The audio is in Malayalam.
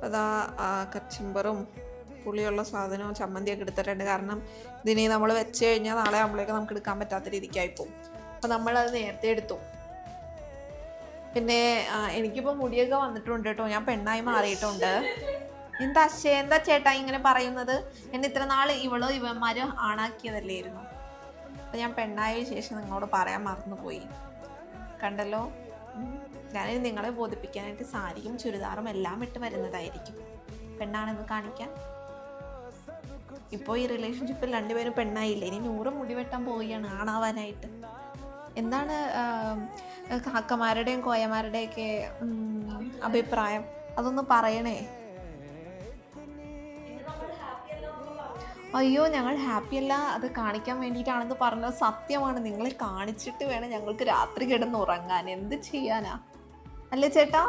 അതാ കച്ചമ്പറും പുളിയുള്ള സാധനവും ചമ്മന്തിയൊക്കെ എടുത്തിട്ടുണ്ട്. കാരണം ഇതിനെ നമ്മൾ വെച്ച് കഴിഞ്ഞാൽ നാളെ ആകുമ്പോഴേക്ക് നമുക്ക് എടുക്കാൻ പറ്റാത്ത രീതിക്കായിപ്പോവും. അപ്പം നമ്മളത് നേരത്തെ എടുത്തു. പിന്നെ എനിക്കിപ്പോൾ മുടിയൊക്കെ വന്നിട്ടുണ്ട് കേട്ടോ, ഞാൻ പെണ്ണായി മാറിയിട്ടുണ്ട്. എന്താ ചേട്ടാ ഇങ്ങനെ പറയുന്നത്? എന്നെ ഇത്ര നാൾ ഇവന്മാർ ആണാക്കിയതല്ലായിരുന്നു. അപ്പം ഞാൻ പെണ്ണായ ശേഷം നിങ്ങളോട് പറയാൻ മറന്നുപോയി. കണ്ടല്ലോ, ഞാനിത് നിങ്ങളെ ബോധിപ്പിക്കാനായിട്ട് സാരിയും ചുരിദാറും എല്ലാം ഇട്ട് വരുന്നതായിരിക്കും, പെണ്ണാണെന്ന് കാണിക്കാൻ. ഇപ്പോൾ ഈ റിലേഷൻഷിപ്പിൽ രണ്ടുപേരും പെണ്ണായില്ലേ, ഇനി 100 മുടി വെട്ടാൻ പോവുകയാണ് ആണാവാനായിട്ട്. എന്താണ് കാക്കമാരുടെയും കോയമാരുടെയൊക്കെ അഭിപ്രായം? അതൊന്ന് പറയണേ. അയ്യോ, ഞങ്ങൾ ഹാപ്പിയല്ല, അത് കാണിക്കാൻ വേണ്ടിയിട്ടാണെന്ന് പറഞ്ഞത് സത്യമാണ്. നിങ്ങളെ കാണിച്ചിട്ട് വേണം ഞങ്ങൾക്ക് രാത്രി കിടന്ന് ഉറങ്ങാൻ. എന്ത് ചെയ്യാനാ, അല്ലേ ചേട്ടാ?